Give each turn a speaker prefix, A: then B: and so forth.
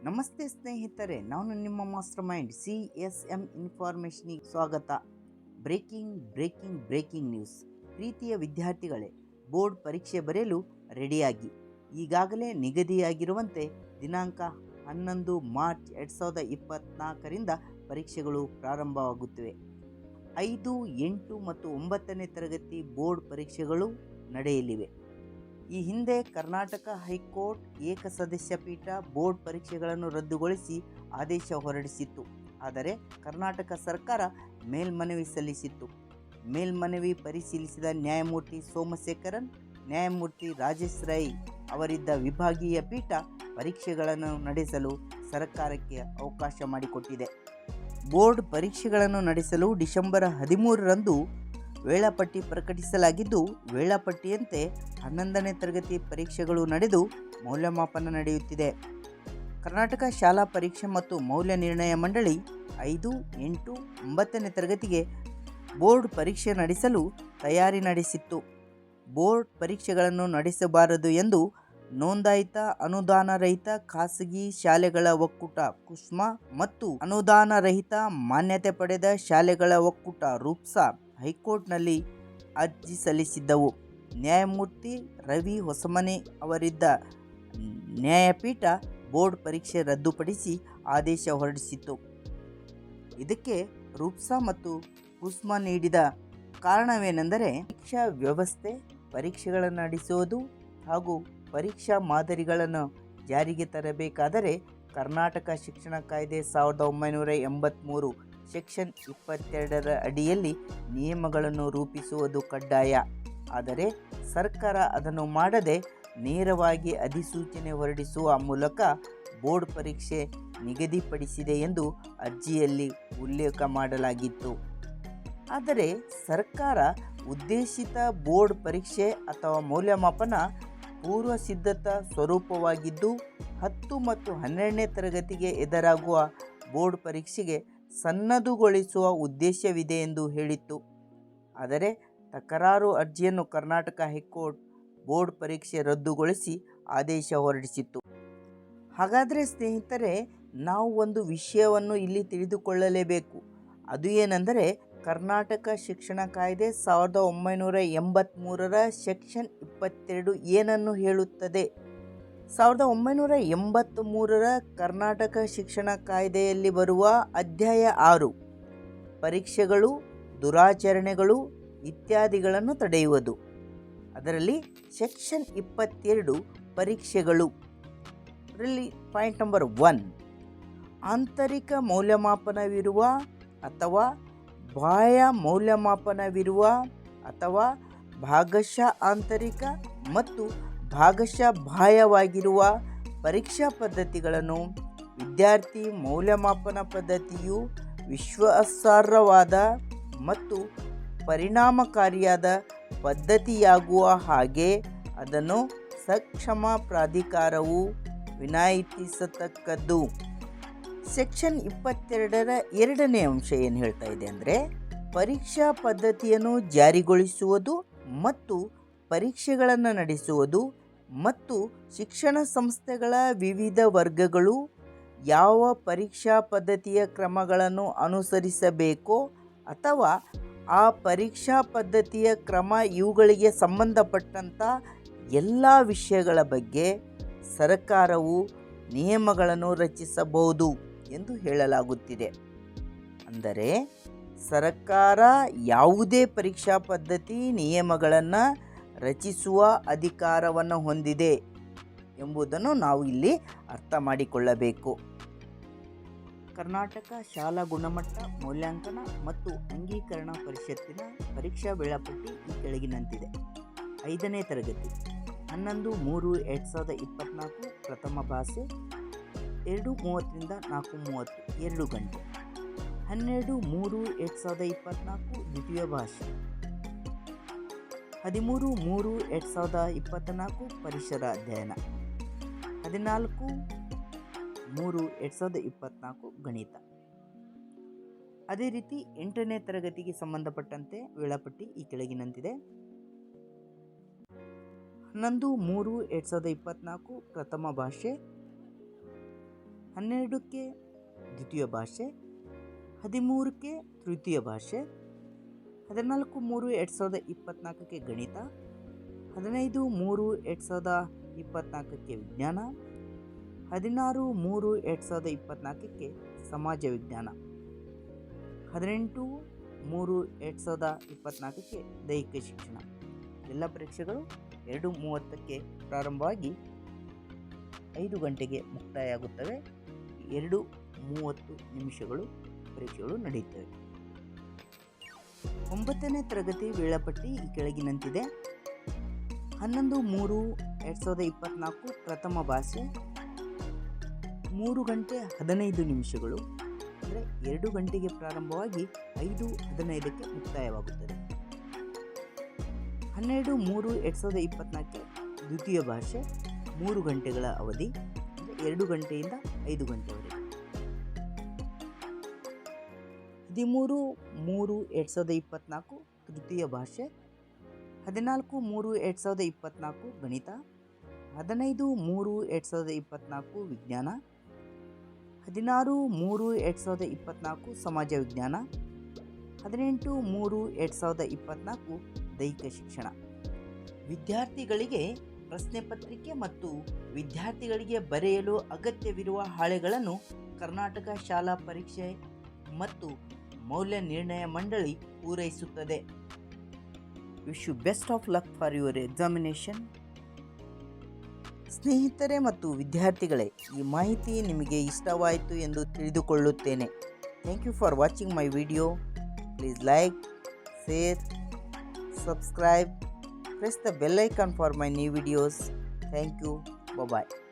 A: ನಮಸ್ತೆ ಸ್ನೇಹಿತರೆ, ನಾನು ನಿಮ್ಮ ಮಾಸ್ಟರ್ ಮೈಂಡ್ CSM ಇನ್ಫಾರ್ಮೇಷನಿಗೆ ಸ್ವಾಗತ. Breaking news. ಪ್ರೀತಿಯ ವಿದ್ಯಾರ್ಥಿಗಳೇ, ಬೋರ್ಡ್ ಪರೀಕ್ಷೆ ಬರೆಯಲು ರೆಡಿಯಾಗಿ. ಈಗಾಗಲೇ ನಿಗದಿಯಾಗಿರುವಂತೆ ದಿನಾಂಕ 11 ಮಾರ್ಚ್ 2024ರಿಂದ ಪರೀಕ್ಷೆಗಳು ಪ್ರಾರಂಭವಾಗುತ್ತಿವೆ. 5, 8 ಮತ್ತು 9ನೇ ತರಗತಿ ಬೋರ್ಡ್ ಪರೀಕ್ಷೆಗಳು ನಡೆಯಲಿವೆ. ಈ ಹಿಂದೆ ಕರ್ನಾಟಕ ಹೈಕೋರ್ಟ್ ಏಕಸದಸ್ಯ ಪೀಠ ಬೋರ್ಡ್ ಪರೀಕ್ಷೆಗಳನ್ನು ರದ್ದುಗೊಳಿಸಿ ಆದೇಶ ಹೊರಡಿಸಿತ್ತು. ಆದರೆ ಕರ್ನಾಟಕ ಸರ್ಕಾರ ಮೇಲ್ಮನವಿ ಸಲ್ಲಿಸಿತ್ತು. ಮೇಲ್ಮನವಿ ಪರಿಶೀಲಿಸಿದ ನ್ಯಾಯಮೂರ್ತಿ ಸೋಮಶೇಖರನ್, ನ್ಯಾಯಮೂರ್ತಿ ರಾಜೇಶ್ ರೈ ಅವರಿದ್ದ ವಿಭಾಗೀಯ ಪೀಠ ಪರೀಕ್ಷೆಗಳನ್ನು ನಡೆಸಲು ಸರ್ಕಾರಕ್ಕೆ ಅವಕಾಶ ಮಾಡಿಕೊಟ್ಟಿದೆ. ಬೋರ್ಡ್ ಪರೀಕ್ಷೆಗಳನ್ನು ನಡೆಸಲು ಡಿಸೆಂಬರ್ 13ರಂದು ವೇಳಾಪಟ್ಟಿ ಪ್ರಕಟಿಸಲಾಗಿದ್ದು, ವೇಳಾಪಟ್ಟಿಯಂತೆ 11ನೇ ತರಗತಿ ಪರೀಕ್ಷೆಗಳು ನಡೆದು ಮೌಲ್ಯಮಾಪನ ನಡೆಯುತ್ತಿದೆ. ಕರ್ನಾಟಕ ಶಾಲಾ ಪರೀಕ್ಷೆ ಮತ್ತು ಮೌಲ್ಯ ನಿರ್ಣಯ ಮಂಡಳಿ 5, 8, 9ನೇ ತರಗತಿಗೆ ಬೋರ್ಡ್ ಪರೀಕ್ಷೆ ನಡೆಸಲು ತಯಾರಿ ನಡೆಸಿತ್ತು. ಬೋರ್ಡ್ ಪರೀಕ್ಷೆಗಳನ್ನು ನಡೆಸಬಾರದು ಎಂದು ನೋಂದಾಯಿತ ಅನುದಾನರಹಿತ ಖಾಸಗಿ ಶಾಲೆಗಳ ಒಕ್ಕೂಟ ಕುಸ್ಮಾ ಮತ್ತು ಅನುದಾನರಹಿತ ಮಾನ್ಯತೆ ಪಡೆದ ಶಾಲೆಗಳ ಒಕ್ಕೂಟ ರೂಪ್ಸಾ ಹೈಕೋರ್ಟ್ನಲ್ಲಿ ಅರ್ಜಿ ಸಲ್ಲಿಸಿದ್ದವು. ನ್ಯಾಯಮೂರ್ತಿ ರವಿ ಹೊಸಮನೆ ಅವರಿದ್ದ ನ್ಯಾಯಪೀಠ ಬೋರ್ಡ್ ಪರೀಕ್ಷೆ ರದ್ದುಪಡಿಸಿ ಆದೇಶ ಹೊರಡಿಸಿತ್ತು. ಇದಕ್ಕೆ ರೂಪ್ಸಾ ಮತ್ತು ಕುಸ್ಮಾ ನೀಡಿದ ಕಾರಣವೇನೆಂದರೆ, ಪರೀಕ್ಷಾ ವ್ಯವಸ್ಥೆ, ಪರೀಕ್ಷೆಗಳನ್ನು ನಡೆಸುವುದು ಹಾಗೂ ಪರೀಕ್ಷಾ ಮಾದರಿಗಳನ್ನು ಜಾರಿಗೆ ತರಬೇಕಾದರೆ ಕರ್ನಾಟಕ ಶಿಕ್ಷಣ ಕಾಯ್ದೆ 1983 ಸೆಕ್ಷನ್ 22ರ ಅಡಿಯಲ್ಲಿ ನಿಯಮಗಳನ್ನು ರೂಪಿಸುವುದು ಕಡ್ಡಾಯ. ಆದರೆ ಸರ್ಕಾರ ಅದನ್ನು ಮಾಡದೆ ನೇರವಾಗಿ ಅಧಿಸೂಚನೆ ಹೊರಡಿಸುವ ಮೂಲಕ ಬೋರ್ಡ್ ಪರೀಕ್ಷೆ ನಿಗದಿಪಡಿಸಿದೆ ಎಂದು ಅರ್ಜಿಯಲ್ಲಿ ಉಲ್ಲೇಖ ಮಾಡಲಾಗಿತ್ತು. ಆದರೆ ಸರ್ಕಾರ ಉದ್ದೇಶಿತ ಬೋರ್ಡ್ ಪರೀಕ್ಷೆ ಅಥವಾ ಮೌಲ್ಯಮಾಪನ ಪೂರ್ವ ಸಿದ್ಧತಾ ಸ್ವರೂಪವಾಗಿದ್ದು 10 ಮತ್ತು 12ನೇ ತರಗತಿಗೆ ಎದುರಾಗುವ ಬೋರ್ಡ್ ಪರೀಕ್ಷೆಗೆ ಸನ್ನದ್ಧಗೊಳಿಸುವ ಉದ್ದೇಶವಿದೆ ಎಂದು ಹೇಳಿತ್ತು. ಆದರೆ ತಕರಾರು ಅರ್ಜಿಯನ್ನು ಕರ್ನಾಟಕ ಹೈಕೋರ್ಟ್ ಬೋರ್ಡ್ ಪರೀಕ್ಷೆ ರದ್ದುಗೊಳಿಸಿ ಆದೇಶ ಹೊರಡಿಸಿತ್ತು. ಹಾಗಾದರೆ ಸ್ನೇಹಿತರೆ, ನಾವು ಒಂದು ವಿಷಯವನ್ನು ಇಲ್ಲಿ ತಿಳಿದುಕೊಳ್ಳಲೇಬೇಕು. ಅದು ಏನೆಂದರೆ, ಕರ್ನಾಟಕ ಶಿಕ್ಷಣ ಕಾಯ್ದೆ 1983ರ ಸೆಕ್ಷನ್ 22 ಏನನ್ನು ಹೇಳುತ್ತದೆ? 1983ರ ಕರ್ನಾಟಕ ಶಿಕ್ಷಣ ಕಾಯ್ದೆಯಲ್ಲಿ ಬರುವ ಅಧ್ಯಾಯ 6 ಪರೀಕ್ಷೆಗಳು, ದುರಾಚರಣೆಗಳು ಇತ್ಯಾದಿಗಳನ್ನು ತಡೆಯುವುದು. ಅದರಲ್ಲಿ ಸೆಕ್ಷನ್ 22 ಪರೀಕ್ಷೆಗಳು. ಅದರಲ್ಲಿ ಪಾಯಿಂಟ್ ನಂಬರ್ 1, ಆಂತರಿಕ ಮೌಲ್ಯಮಾಪನವಿರುವ ಅಥವಾ ಬಾಹ್ಯ ಮೌಲ್ಯಮಾಪನವಿರುವ ಅಥವಾ ಭಾಗಶಃ ಆಂತರಿಕ ಮತ್ತು ಭಾಗಶಃ ಬಾಹ್ಯವಾಗಿರುವ ಪರೀಕ್ಷಾ ಪದ್ಧತಿಗಳನ್ನು ವಿದ್ಯಾರ್ಥಿ ಮೌಲ್ಯಮಾಪನ ಪದ್ಧತಿಯು ವಿಶ್ವಾಸಾರ್ಹವಾದ ಮತ್ತು ಪರಿಣಾಮಕಾರಿಯಾದ ಪದ್ಧತಿಯಾಗುವ ಹಾಗೆ ಅದನ್ನು ಸಕ್ಷಮ ಪ್ರಾಧಿಕಾರವು ವಿನಾಯಿಸತಕ್ಕದ್ದು. ಸೆಕ್ಷನ್ 22ರ 2ನೇ ಅಂಶ ಏನು ಹೇಳ್ತಾ ಇದೆ ಅಂದರೆ, ಪರೀಕ್ಷಾ ಪದ್ಧತಿಯನ್ನು ಜಾರಿಗೊಳಿಸುವುದು ಮತ್ತು ಪರೀಕ್ಷೆಗಳನ್ನು ನಡೆಸುವುದು ಮತ್ತು ಶಿಕ್ಷಣ ಸಂಸ್ಥೆಗಳ ವಿವಿಧ ವರ್ಗಗಳು ಯಾವ ಪರೀಕ್ಷಾ ಪದ್ಧತಿಯ ಕ್ರಮಗಳನ್ನು ಅನುಸರಿಸಬೇಕೋ ಅಥವಾ ಆ ಪರೀಕ್ಷಾ ಪದ್ಧತಿಯ ಕ್ರಮ ಇವುಗಳಿಗೆ ಸಂಬಂಧಪಟ್ಟಂಥ ಎಲ್ಲ ವಿಷಯಗಳ ಬಗ್ಗೆ ಸರ್ಕಾರವು ನಿಯಮಗಳನ್ನು ರಚಿಸಬಹುದು ಎಂದು ಹೇಳಲಾಗುತ್ತಿದೆ. ಅಂದರೆ ಸರ್ಕಾರ ಯಾವುದೇ ಪರೀಕ್ಷಾ ಪದ್ಧತಿ ನಿಯಮಗಳನ್ನು ರಚಿಸುವ ಅಧಿಕಾರವನ್ನು ಹೊಂದಿದೆ ಎಂಬುದನ್ನು ನಾವು ಇಲ್ಲಿ ಅರ್ಥ ಮಾಡಿಕೊಳ್ಳಬೇಕು. ಕರ್ನಾಟಕ ಶಾಲಾ ಗುಣಮಟ್ಟ ಮೌಲ್ಯಾಂಕನ ಮತ್ತು ಅಂಗೀಕರಣ ಪರಿಷತ್ತಿನ ಪರೀಕ್ಷಾ ವೇಳಾಪಟ್ಟಿ ಈ ಕೆಳಗಿನಂತಿದೆ. 5ನೇ ತರಗತಿ 11/3/2024 ಪ್ರಥಮ ಭಾಷೆ 2:30ರಿಂದ 4:30 2 ಗಂಟೆ. 12/3/2024 ದ್ವಿತೀಯ ಭಾಷೆ. 13/3/2024 ಪರಿಸರ ಅಧ್ಯಯನ. 14/3/2024 ಗಣಿತ. ಅದೇ ರೀತಿ 8ನೇ ತರಗತಿಗೆ ಸಂಬಂಧಪಟ್ಟಂತೆ ವೇಳಾಪಟ್ಟಿ ಈ ಕೆಳಗಿನಂತಿದೆ. 11/3/2024 ಪ್ರಥಮ ಭಾಷೆ 12ಕ್ಕೆ ದ್ವಿತೀಯ ಭಾಷೆ, 13ಕ್ಕೆ ತೃತೀಯ ಭಾಷೆ, 14/3/2024ಕ್ಕೆ ಗಣಿತ, 15/3/2024ಕ್ಕೆ ವಿಜ್ಞಾನ, 16/3/2024ಕ್ಕೆ ಸಮಾಜ ವಿಜ್ಞಾನ, 18/3/2024ಕ್ಕೆ ದೈಹಿಕ ಶಿಕ್ಷಣ. ಎಲ್ಲ ಪರೀಕ್ಷೆಗಳು 2:30ಕ್ಕೆ ಪ್ರಾರಂಭವಾಗಿ 5 ಗಂಟೆಗೆ ಮುಕ್ತಾಯ ಆಗುತ್ತವೆ. 2:30 ಪರೀಕ್ಷೆಗಳು ನಡೆಯುತ್ತವೆ. 9ನೇ ತರಗತಿ ವೇಳಾಪಟ್ಟಿ ಈ ಕೆಳಗಿನಂತಿದೆ. 11/3/2024 ಪ್ರಥಮ ಭಾಷೆ 3 ಗಂಟೆ 15 ನಿಮಿಷಗಳು, ಅಂದರೆ 2 ಗಂಟೆಗೆ ಪ್ರಾರಂಭವಾಗಿ 5:15ಕ್ಕೆ ಮುಕ್ತಾಯವಾಗುತ್ತದೆ. 12/3/2024 ದ್ವಿತೀಯ ಭಾಷೆ 3 ಗಂಟೆಗಳ ಅವಧಿ, ಅಂದರೆ 2 ಗಂಟೆಯಿಂದ 5 ಗಂಟೆವರೆಗೆ. 13/3/2024 ತೃತೀಯ ಭಾಷೆ, 14/3/2024 ಗಣಿತ, 15/3/2024 ವಿಜ್ಞಾನ, 16/3/2024 ಸಮಾಜ ವಿಜ್ಞಾನ, 18/3/2024 ದೈಹಿಕ ಶಿಕ್ಷಣ. ವಿದ್ಯಾರ್ಥಿಗಳಿಗೆ ಪ್ರಶ್ನೆ ಪತ್ರಿಕೆ ಮತ್ತು ವಿದ್ಯಾರ್ಥಿಗಳಿಗೆ ಬರೆಯಲು ಅಗತ್ಯವಿರುವ ಹಾಳೆಗಳನ್ನು ಕರ್ನಾಟಕ ಶಾಲಾ ಪರೀಕ್ಷೆ ಮತ್ತು ಮೌಲ್ಯ ನಿರ್ಣಯ ಮಂಡಳಿ ಪೂರೈಸುತ್ತದೆ. Wish you best of luck for your examination. ಸ್ನೇಹಿತರೆ ಮತ್ತು ವಿದ್ಯಾರ್ಥಿಗಳೇ, ಈ ಮಾಹಿತಿ ನಿಮಗೆ ಇಷ್ಟವಾಯಿತು ಎಂದು ತಿಳಿದುಕೊಳ್ಳುತ್ತೇನೆ. Thank you for watching my video. Please like, share, subscribe, press the bell icon for my new videos. Thank you. Bye bye.